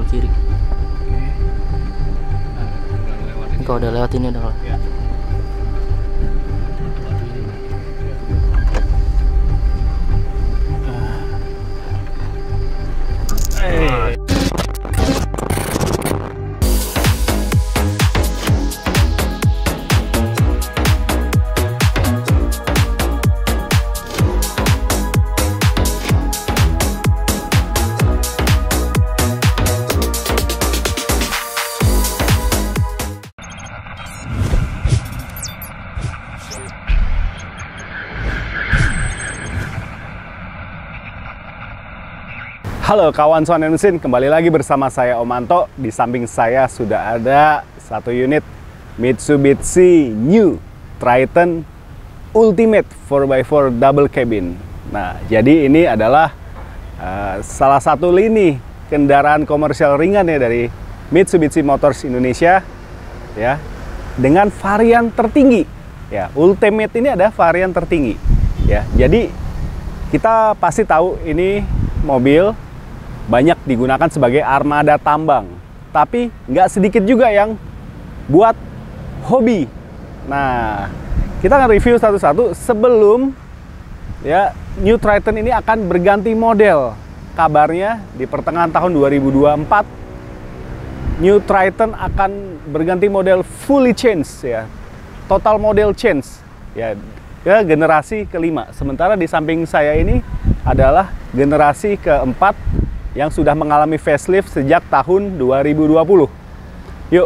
kiri. Kau udah lewat ini udah. Ya. Halo kawan Sound and Mesin, kembali lagi bersama saya Om Anto. Di samping saya sudah ada satu unit Mitsubishi New Triton Ultimate 4x4 Double Cabin. Nah, jadi ini adalah salah satu lini kendaraan komersial ringan ya dari Mitsubishi Motors Indonesia ya, dengan varian tertinggi ya. Ultimate ini ada varian tertinggi ya. Jadi kita pasti tahu ini mobil banyak digunakan sebagai armada tambang, tapi nggak sedikit juga yang buat hobi. Nah, kita akan review satu-satu sebelum ya New Triton ini akan berganti model. Kabarnya di pertengahan tahun 2024 New Triton akan berganti model fully change ya, total model change ya, ke generasi kelima. Sementara di samping saya ini adalah generasi keempat yang sudah mengalami facelift sejak tahun 2020. Yuk,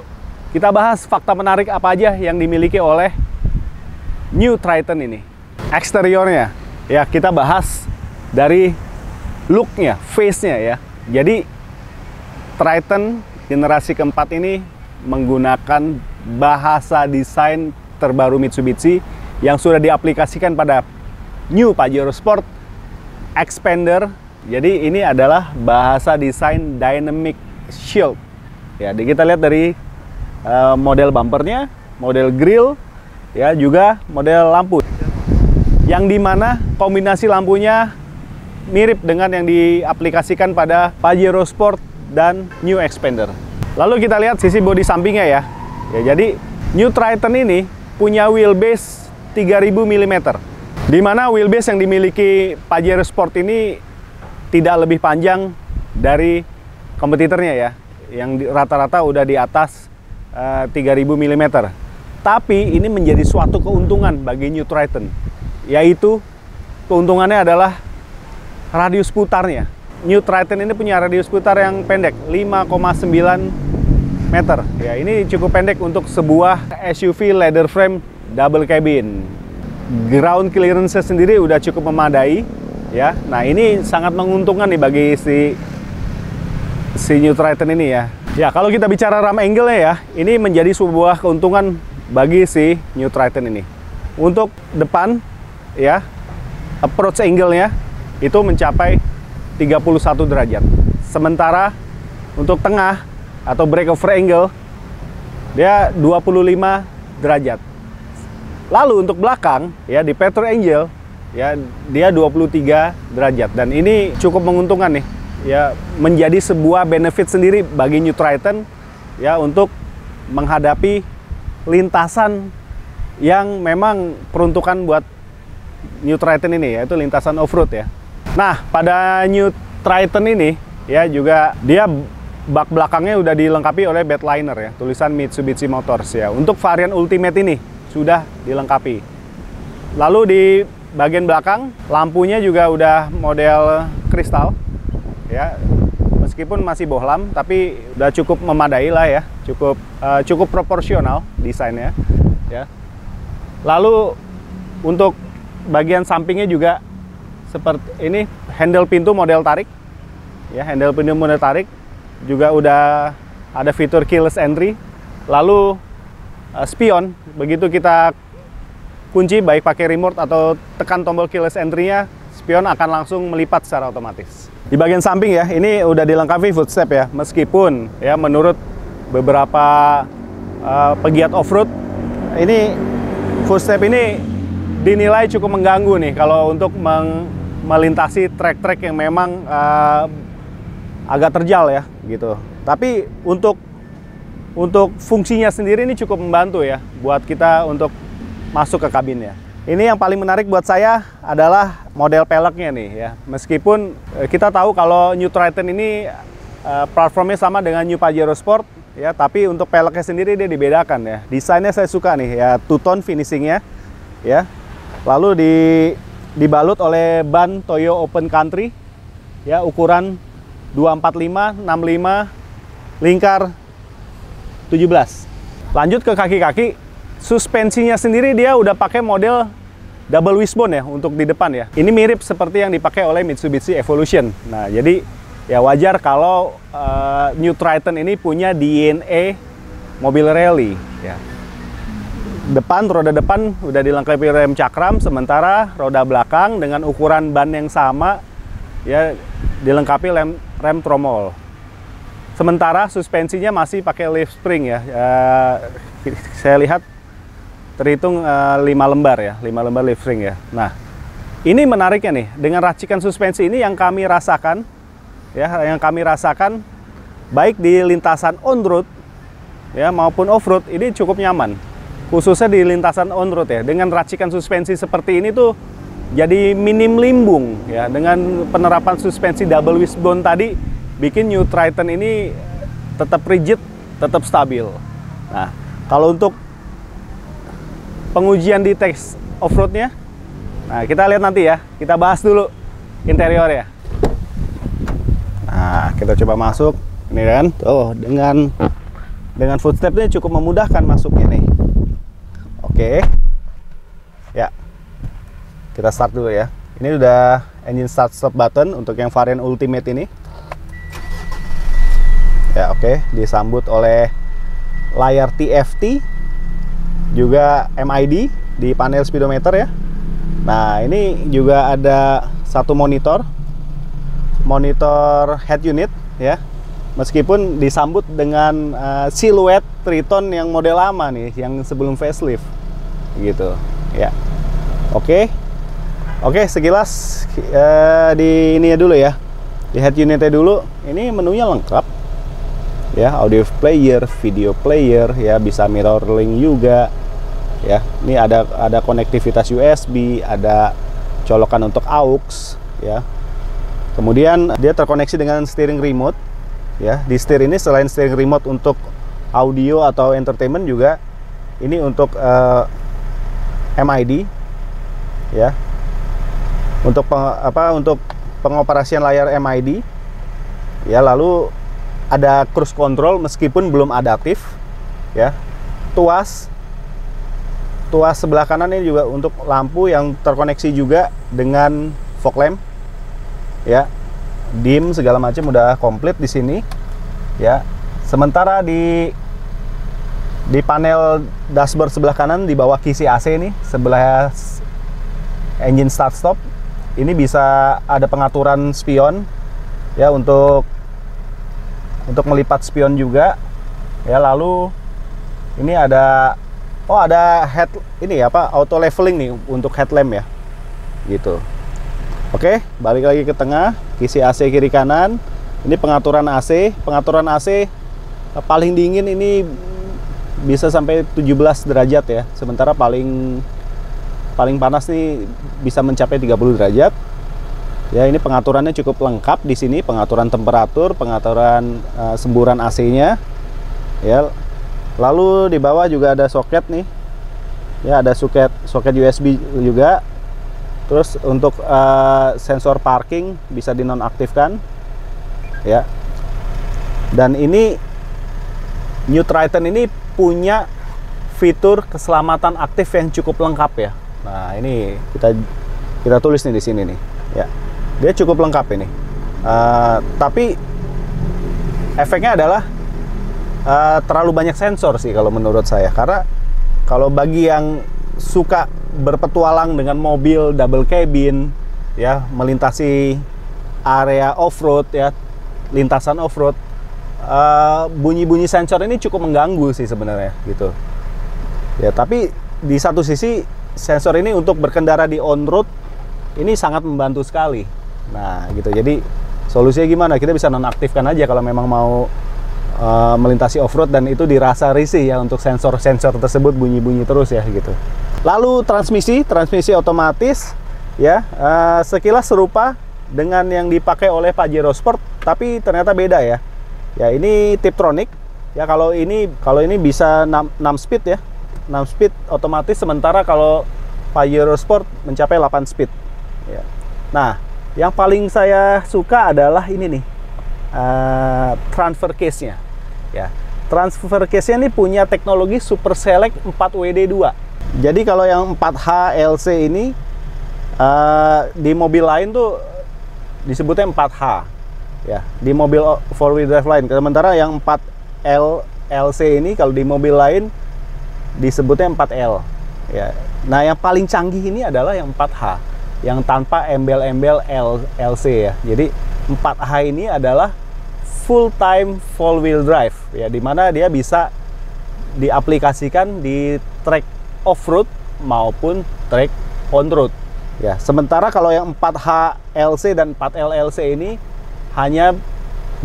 kita bahas fakta menarik apa aja yang dimiliki oleh New Triton ini. Eksteriornya, ya kita bahas dari looknya, face-nya ya. Jadi, Triton generasi keempat ini menggunakan bahasa desain terbaru Mitsubishi yang sudah diaplikasikan pada New Pajero Sport Expander. Jadi ini adalah bahasa desain Dynamic Shield. Ya, kita lihat dari model bumpernya, model grill, ya juga model lampu. Yang dimana kombinasi lampunya mirip dengan yang diaplikasikan pada Pajero Sport dan New Expander. Lalu kita lihat sisi bodi sampingnya ya. Ya, jadi New Triton ini punya wheelbase 3000 mm. Dimana wheelbase yang dimiliki Pajero Sport ini tidak lebih panjang dari kompetitornya ya, yang rata-rata udah di atas 3000 mm. Tapi ini menjadi suatu keuntungan bagi New Triton, yaitu keuntungannya adalah radius putarnya. New Triton ini punya radius putar yang pendek, 5,9 meter. Ya, ini cukup pendek untuk sebuah SUV leather frame double cabin. Ground clearance sendiri udah cukup memadai. Ya, nah ini sangat menguntungkan nih bagi si New Triton ini ya. Ya, kalau kita bicara ram angle-nya ya, ini menjadi sebuah keuntungan bagi si New Triton ini. Untuk depan ya, approach angle-nya itu mencapai 31 derajat. Sementara untuk tengah atau breakover angle dia 25 derajat. Lalu untuk belakang ya di Petrol Angel ya dia 23 derajat, dan ini cukup menguntungkan nih ya, menjadi sebuah benefit sendiri bagi New Triton ya untuk menghadapi lintasan yang memang peruntukan buat New Triton ini, yaitu lintasan off-road ya. Nah, pada New Triton ini ya juga dia bak belakangnya udah dilengkapi oleh bedliner ya, tulisan Mitsubishi Motors ya. Untuk varian Ultimate ini sudah dilengkapi. Lalu di bagian belakang lampunya juga udah model kristal ya, meskipun masih bohlam tapi udah cukup memadai lah ya, cukup proporsional desainnya ya. Lalu untuk bagian sampingnya juga seperti ini, handle pintu model tarik ya, handle pintu model tarik juga udah ada fitur keyless entry. Lalu spion, begitu kita kunci baik pakai remote atau tekan tombol keyless entry-nya, spion akan langsung melipat secara otomatis. Di bagian samping ya, ini udah dilengkapi footstep ya, meskipun ya menurut beberapa pegiat off-road, ini footstep ini dinilai cukup mengganggu nih kalau untuk melintasi trek-trek yang memang agak terjal ya gitu. Tapi untuk fungsinya sendiri ini cukup membantu ya buat kita untuk masuk ke kabin ya. Ini yang paling menarik buat saya adalah model peleknya nih ya. Meskipun kita tahu kalau New Triton ini platformnya sama dengan New Pajero Sport ya, tapi untuk peleknya sendiri dia dibedakan ya. Desainnya saya suka nih ya, two-tone finishingnya ya. Lalu dibalut oleh ban Toyo Open Country ya, ukuran 245 65 lingkar 17. Lanjut ke kaki-kaki. Suspensinya sendiri dia udah pakai model double wishbone ya untuk di depan ya. Ini mirip seperti yang dipakai oleh Mitsubishi Evolution. Nah, jadi ya wajar kalau New Triton ini punya DNA mobil rally ya. Roda depan udah dilengkapi rem cakram, sementara roda belakang dengan ukuran ban yang sama ya dilengkapi rem tromol. Sementara suspensinya masih pakai leaf spring ya. Saya lihat terhitung 5 lembar ya, 5 lembar leaf spring ya. Nah, ini menariknya nih, dengan racikan suspensi ini yang kami rasakan ya, baik di lintasan on-road ya maupun off-road ini cukup nyaman. Khususnya di lintasan on-road ya, dengan racikan suspensi seperti ini tuh jadi minim limbung ya. Dengan penerapan suspensi double wishbone tadi bikin New Triton ini tetap rigid, tetap stabil. Nah, kalau untuk pengujian di tes off-roadnya, nah kita lihat nanti ya. Kita bahas dulu interior ya. Nah, kita coba masuk. Ini kan, tuh dengan footstepnya cukup memudahkan masuknya nih. Oke. Ya, kita start dulu ya. Ini udah engine start stop button untuk yang varian Ultimate ini. Ya, oke. Disambut oleh layar TFT, juga MID di panel speedometer ya. Nah, ini juga ada satu monitor head unit ya. Meskipun disambut dengan siluet Triton yang model lama nih, yang sebelum facelift gitu ya. Oke, sekilas di ini dulu ya, di head unitnya dulu. Ini menunya lengkap ya, audio player, video player ya, bisa mirroring juga ya. Ini ada konektivitas USB, ada colokan untuk aux ya. Kemudian dia terkoneksi dengan steering remote ya. Di setir ini selain steering remote untuk audio atau entertainment, juga ini untuk MID ya. Untuk untuk pengoperasian layar MID ya. Lalu ada cruise control meskipun belum adaptif ya. Tuas sebelah kanan ini juga untuk lampu yang terkoneksi juga dengan fog lamp ya. Dim segala macam udah komplit di sini ya. Sementara di panel dashboard sebelah kanan di bawah kisi AC nih, sebelah engine start stop, ini bisa ada pengaturan spion ya, untuk melipat spion juga ya. Lalu ini ada head ini apa, auto leveling nih untuk headlamp ya gitu. Oke, balik lagi ke tengah, kisi AC kiri kanan. Ini pengaturan AC paling dingin ini bisa sampai 17 derajat ya. Sementara paling panas nih bisa mencapai 30 derajat. Ya, ini pengaturannya cukup lengkap di sini, pengaturan temperatur, pengaturan semburan AC-nya. Ya. Lalu di bawah juga ada soket nih. Ya, ada soket USB juga. Terus untuk sensor parking bisa dinonaktifkan. Ya. Dan ini New Triton ini punya fitur keselamatan aktif yang cukup lengkap ya. Nah, ini kita tulis nih di sini nih. Ya. Dia cukup lengkap ini. Tapi efeknya adalah terlalu banyak sensor sih kalau menurut saya. Karena kalau bagi yang suka berpetualang dengan mobil double cabin ya, melintasi area off-road ya, lintasan off-road, bunyi-bunyi sensor ini cukup mengganggu sih sebenarnya gitu. Ya, tapi di satu sisi sensor ini untuk berkendara di on-road ini sangat membantu sekali. Nah, gitu. Jadi Solusinya gimana? Kita bisa nonaktifkan aja kalau memang mau melintasi off-road dan itu dirasa risih ya untuk sensor-sensor tersebut bunyi-bunyi terus ya gitu. Lalu transmisi otomatis ya, sekilas serupa dengan yang dipakai oleh Pajero Sport, tapi ternyata beda ya. Ya ini Tiptronic ya, kalau ini bisa 6 speed ya. 6 speed otomatis, sementara kalau Pajero Sport mencapai 8 speed ya. Nah, yang paling saya suka adalah ini nih, transfer case-nya. Ya, transfer case-nya ini punya teknologi Super Select 4WD2. Jadi kalau yang 4H LC ini di mobil lain tuh disebutnya 4H. Ya, di mobil 4-wheel drive lain. Sementara yang 4L LC ini kalau di mobil lain disebutnya 4L. Ya. Nah, yang paling canggih ini adalah yang 4H, yang tanpa embel-embel LC ya. Jadi 4H ini adalah full time four wheel drive ya, dimana dia bisa diaplikasikan di track off-road maupun track on-road ya. Sementara kalau yang 4H LC dan 4L LC ini hanya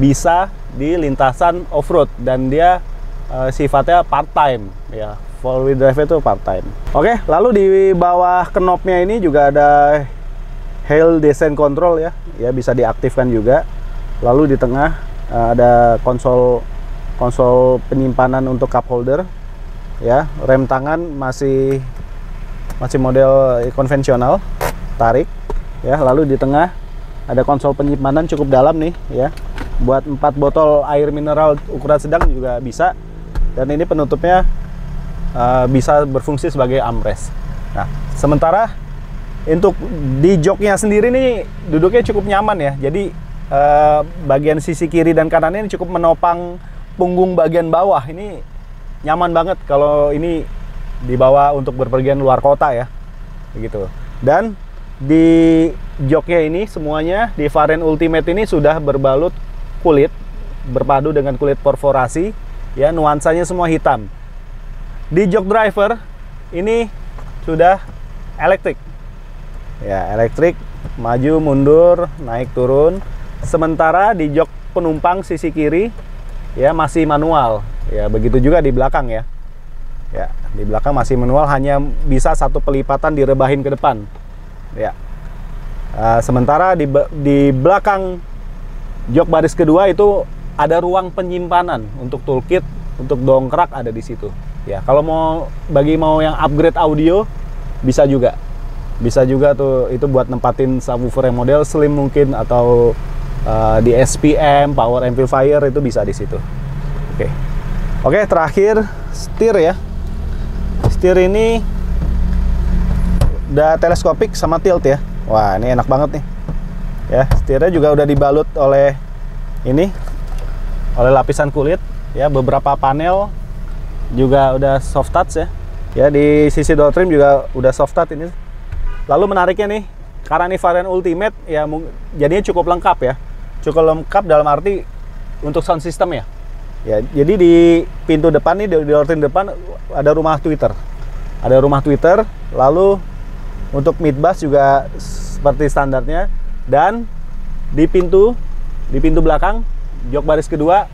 bisa di lintasan off-road dan dia sifatnya part-time ya, four wheel drive itu part-time. Oke, lalu di bawah knopnya ini juga ada Hill Descent Control ya, bisa diaktifkan juga. Lalu di tengah ada konsol penyimpanan untuk cup holder ya. Rem tangan masih model konvensional, tarik ya. Lalu di tengah ada konsol penyimpanan cukup dalam nih ya, buat 4 botol air mineral ukuran sedang juga bisa. Dan ini penutupnya bisa berfungsi sebagai armrest. Nah, sementara untuk di joknya sendiri nih duduknya cukup nyaman ya. Jadi bagian sisi kiri dan kanan ini cukup menopang punggung bagian bawah. Ini nyaman banget kalau ini dibawa untuk berpergian luar kota ya, begitu. Dan di joknya ini semuanya di varian Ultimate ini sudah berbalut kulit, berpadu dengan kulit perforasi ya, nuansanya semua hitam. Di jok driver ini sudah elektrik ya, elektrik, maju mundur, naik turun. Sementara di jok penumpang sisi kiri ya masih manual ya, begitu juga di belakang ya. Ya, di belakang masih manual, hanya bisa satu pelipatan direbahin ke depan ya. Sementara di belakang jok baris kedua itu ada ruang penyimpanan untuk toolkit, untuk dongkrak ada di situ ya. Kalau mau yang upgrade audio bisa juga tuh, itu buat nempatin subwoofer yang model slim mungkin, atau di SPM power amplifier itu bisa di situ. Oke, terakhir setir ya. Setir ini udah teleskopik sama tilt ya. Wah, ini enak banget nih ya. Setirnya juga udah dibalut oleh lapisan kulit ya. Beberapa panel juga udah soft touch ya. Ya, di sisi door trim juga udah soft touch ini. Lalu menariknya nih, karena ini varian Ultimate ya, jadinya cukup lengkap ya. Cukup lengkap dalam arti untuk sound system ya. Ya, jadi di pintu depan nih, di door trim depan ada rumah tweeter. Ada rumah tweeter, lalu untuk mid bass juga seperti standarnya, dan di pintu belakang jok baris kedua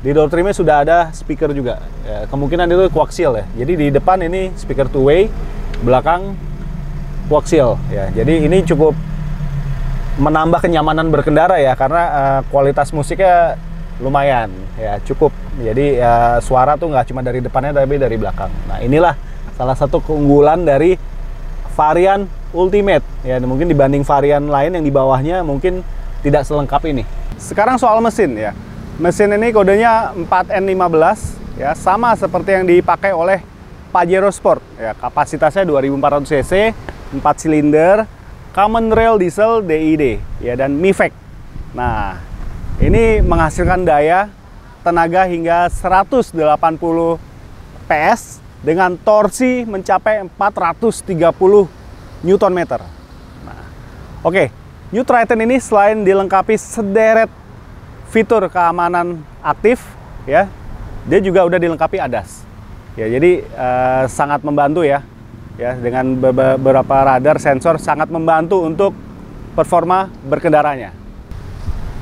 di door trimnya sudah ada speaker juga. Ya, kemungkinan itu coaxial ya. Jadi di depan ini speaker two way, belakang coaxial ya. Jadi ini cukup menambah kenyamanan berkendara ya, karena kualitas musiknya lumayan ya, cukup. Jadi suara tuh nggak cuma dari depannya tapi dari belakang. Nah, inilah salah satu keunggulan dari varian Ultimate ya, mungkin dibanding varian lain yang di bawahnya mungkin tidak selengkap ini. Sekarang soal mesin ya. Mesin ini kodenya 4N15 ya, sama seperti yang dipakai oleh Pajero Sport ya. Kapasitasnya 2400 cc, 4 silinder, common rail diesel DID ya, dan MIVEC. Nah, ini menghasilkan daya tenaga hingga 180 PS dengan torsi mencapai 430 Nm. Nah, oke. New Triton ini selain dilengkapi sederet fitur keamanan aktif ya, dia juga udah dilengkapi ADAS. Ya, jadi sangat membantu ya. Ya, dengan beberapa radar sensor sangat membantu untuk performa berkendaranya.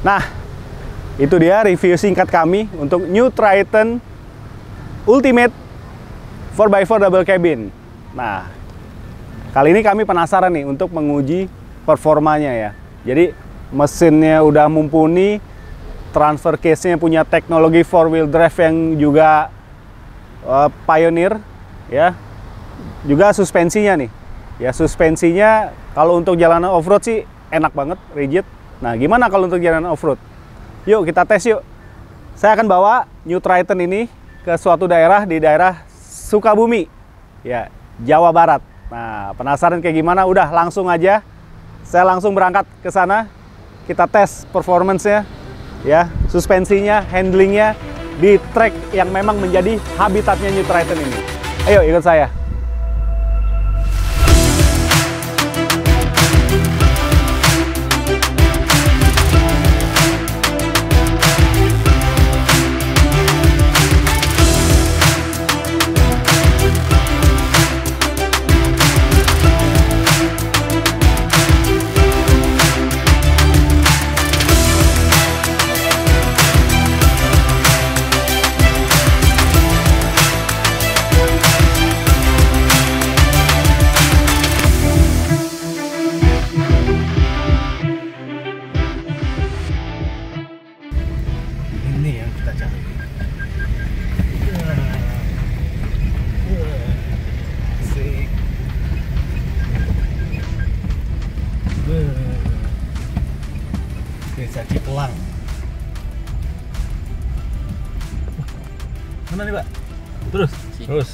Nah, itu dia review singkat kami untuk New Triton Ultimate 4x4 double cabin. Nah, kali ini kami penasaran nih untuk menguji performanya ya. Jadi mesinnya udah mumpuni, transfer case-nya punya teknologi 4-wheel drive yang juga pioneer ya. Juga suspensinya nih. Ya, suspensinya kalau untuk jalanan off-road sih enak banget, rigid. Nah, gimana kalau untuk jalanan off-road? Yuk kita tes yuk. Saya akan bawa New Triton ini ke suatu daerah di daerah Sukabumi, ya, Jawa Barat. Nah, penasaran kayak gimana? Udah langsung aja. Saya langsung berangkat ke sana. Kita tes performance-nya, ya, suspensinya, handlingnya di track yang memang menjadi habitatnya New Triton ini. Ayo ikut saya. Ini yang kita cari. Asik. Desa Cipelang. Mana nih, Pak? Terus. Terus.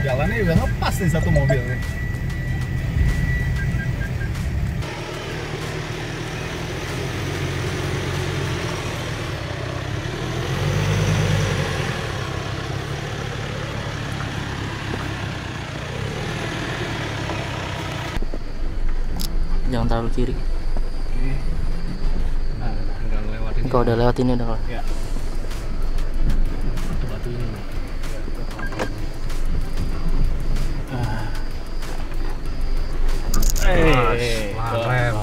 Jalannya juga ngepas nih satu mobil nih. Jangan terlalu kiri. Kau udah lewat ini udah. Ya. Batu ini. Pelan.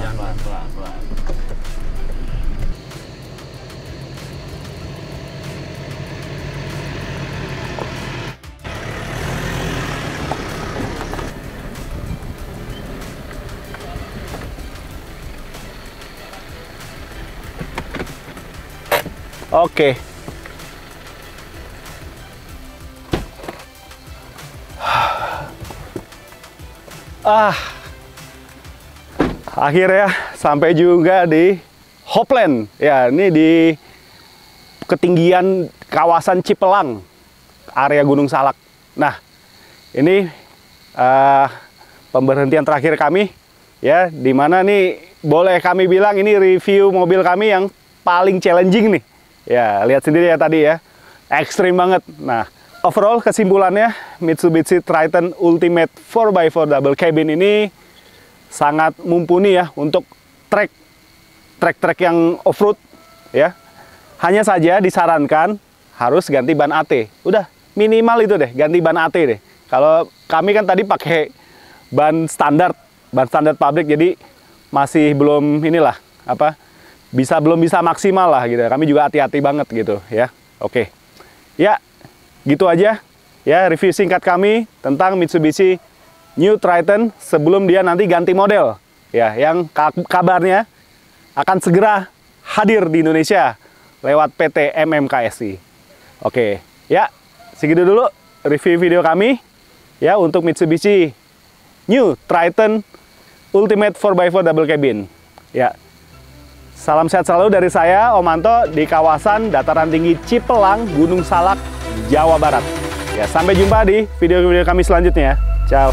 Oke. Akhirnya sampai juga di Hopland. Ya, ini di ketinggian kawasan Cipelang, area Gunung Salak. Nah, ini pemberhentian terakhir kami, ya, dimana nih boleh kami bilang ini review mobil kami yang paling challenging nih. Ya, lihat sendiri ya tadi ya, ekstrim banget. Nah, overall kesimpulannya Mitsubishi Triton Ultimate 4x4 double cabin ini sangat mumpuni ya untuk trek yang off-road ya. Hanya saja disarankan harus ganti ban AT. Udah minimal itu deh, ganti ban AT deh. Kalau kami kan tadi pakai ban standar pabrik, jadi masih belum inilah apa, belum bisa maksimal lah gitu. Kami juga hati-hati banget gitu ya. Oke. Ya, gitu aja ya review singkat kami tentang Mitsubishi New Triton sebelum dia nanti ganti model ya, yang kabarnya akan segera hadir di Indonesia lewat PT MMKSI. Oke, ya segitu dulu review video kami ya untuk Mitsubishi New Triton Ultimate 4x4 double cabin. Ya, salam sehat selalu dari saya Om Anto di kawasan dataran tinggi Cipelang, Gunung Salak, Jawa Barat. Ya, sampai jumpa di video-video kami selanjutnya. Ciao.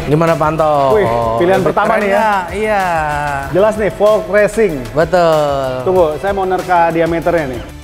Gimana Pak Anto? Wih, pilihan pertama nih ya. Nggak? Iya. Jelas nih, Folk Racing. Betul. Tunggu, saya mau nerka diameternya nih.